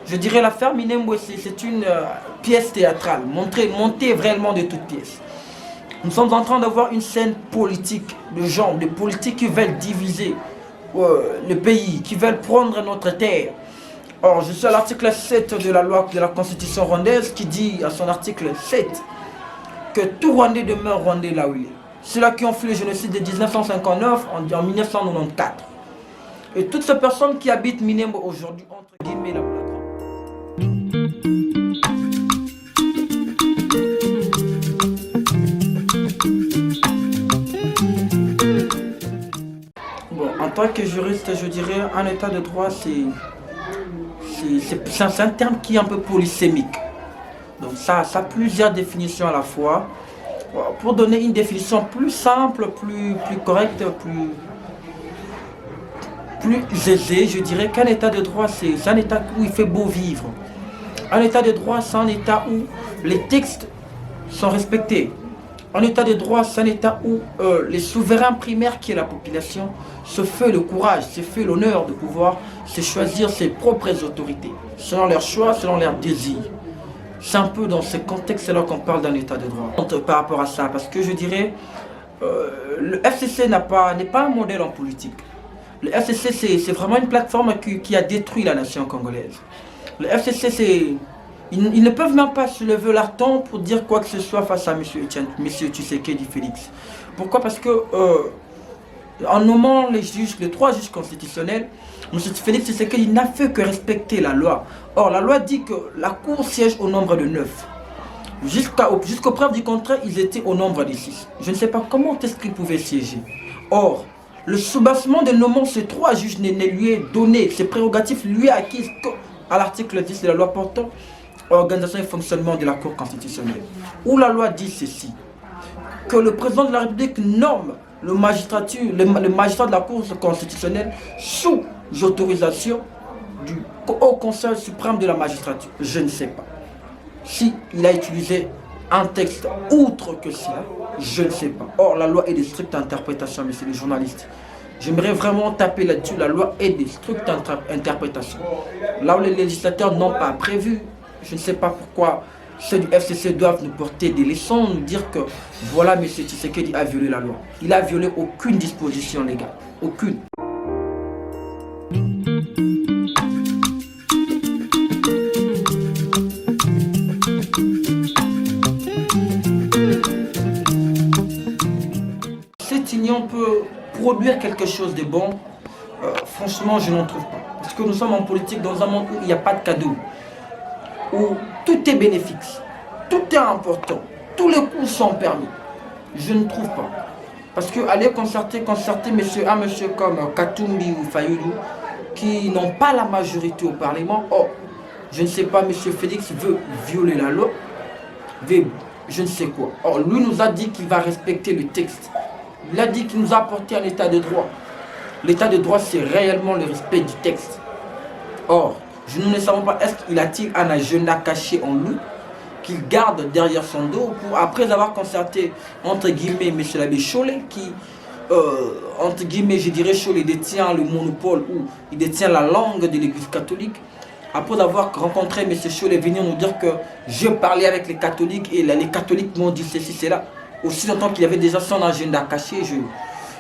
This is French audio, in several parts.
Je dirais l'affaire Minembwe, c'est une pièce théâtrale, montée vraiment de toutes pièces. Nous sommes en train d'avoir une scène politique, de gens, de politiques qui veulent diviser le pays, qui veulent prendre notre terre. Or, je suis à l'article 7 de la loi de la Constitution rwandaise qui dit à son article 7 que tout Rwandais demeure Rwandais là où il est. Ceux-là qui ont fui le génocide de 1959 en 1994. Et toutes ces personnes qui habitent Minembwe aujourd'hui, entre guillemets, la Bon, en tant que juriste, je dirais un état de droit, c'est un terme qui est un peu polysémique. Donc ça a plusieurs définitions à la fois. Pour donner une définition plus simple, plus correcte, plus aisée, je dirais qu'un état de droit, c'est un état où il fait beau vivre. Un état de droit, c'est un état où les textes sont respectés. Un état de droit, c'est un état où les souverains primaires qui est la population se fait le courage, se fait l'honneur de pouvoir se choisir ses propres autorités, selon leurs choix, selon leurs désirs. C'est un peu dans ce contexte-là qu'on parle d'un état de droit. Par rapport à ça, parce que je dirais, le FCC n'est pas un modèle en politique. Le FCC, c'est vraiment une plateforme qui a détruit la nation congolaise. Le FCC, ils ne peuvent même pas se lever leur ton pour dire quoi que ce soit face à M. Tshisekedi Félix. Pourquoi? Parce que en nommant les trois juges constitutionnels, M. Félix Tshisekedi n'a fait que respecter la loi. Or, la loi dit que la Cour siège au nombre de 9. Jusqu'aux preuves du contraire, ils étaient au nombre de 6. Je ne sais pas comment est-ce qu'ils pouvaient siéger. Or, le soubassement de nommant ces trois juges ne lui est donné, ses prérogatives lui est acquises à l'article 10 de la loi portant organisation et fonctionnement de la Cour constitutionnelle, où la loi dit ceci, que le président de la République nomme le magistrat de la Cour constitutionnelle sous autorisation du Haut Conseil suprême de la magistrature. Je ne sais pas. Si il a utilisé un texte outre que cela, je ne sais pas. Or, la loi est de stricte interprétation, messieurs les journalistes. J'aimerais vraiment taper là-dessus. La loi est de stricte interprétation. Là où les législateurs n'ont pas prévu, je ne sais pas pourquoi ceux du FCC doivent nous porter des leçons, nous dire que voilà, M. Tshisekedi a violé la loi. Il n'a violé aucune disposition légale. Aucune. Cette union peut produire quelque chose de bon. Franchement, je n'en trouve pas. Parce que nous sommes en politique dans un monde où il n'y a pas de cadeau. Où tout est bénéfique, tout est important, tous les coups sont permis. Je ne trouve pas. Parce que aller concerter un monsieur comme Katumbi ou Fayoulou, qui n'ont pas la majorité au Parlement, je ne sais pas, monsieur Félix veut violer la loi, je ne sais quoi. Or, lui nous a dit qu'il va respecter le texte. Il a dit qu'il nous a apporté un état de droit. L'état de droit, c'est réellement le respect du texte. Or, nous ne savons pas, est-ce qu'il a-t-il un agenda caché en lui, qu'il garde derrière son dos, pour, après avoir concerté, entre guillemets, M. l'abbé Cholet, qui, entre guillemets, je dirais, Cholet détient le monopole, ou il détient la langue de l'église catholique. Après avoir rencontré M. Cholet, venir nous dire que je parlais avec les catholiques, et les catholiques m'ont dit ceci, cela. Aussi longtemps qu'il y avait déjà son agenda caché,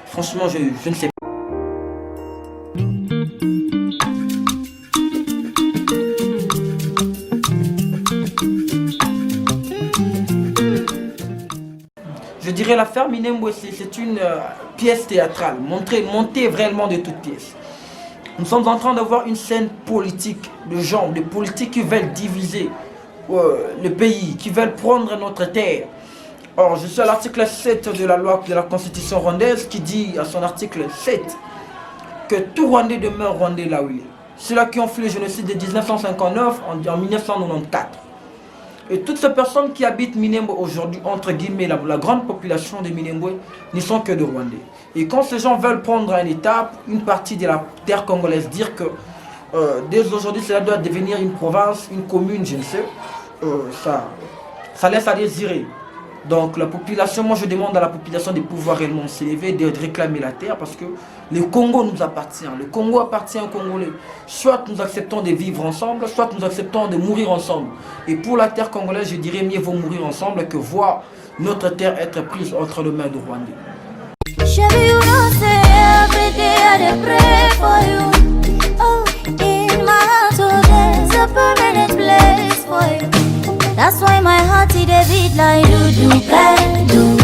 franchement, je ne sais pas. Je dirais l'affaire Minembwe, c'est une pièce théâtrale, montée vraiment de toutes pièces. Nous sommes en train d'avoir une scène politique, de gens, de politiques qui veulent diviser le pays, qui veulent prendre notre terre. Or, je suis à l'article 7 de la loi de la Constitution rwandaise qui dit à son article 7 que tout Rwandais demeure Rwandais là où il est. Ceux-là qui ont fui le génocide de 1959 en 1994. Et toutes ces personnes qui habitent Minembwe aujourd'hui, entre guillemets, la grande population de Minembwe, ne sont que de Rwandais. Et quand ces gens veulent prendre un État, une partie de la terre congolaise, dire que dès aujourd'hui, cela doit devenir une province, une commune, je ne sais. Ça laisse à désirer. Donc la population, moi je demande à la population de pouvoir réellement s'élever, de réclamer la terre parce que le Congo nous appartient. Le Congo appartient aux Congolais. Soit nous acceptons de vivre ensemble, soit nous acceptons de mourir ensemble. Et pour la terre congolaise, je dirais mieux vaut mourir ensemble que voir notre terre être prise entre les mains du Rwandais. That's why my heart is a beat like do do do.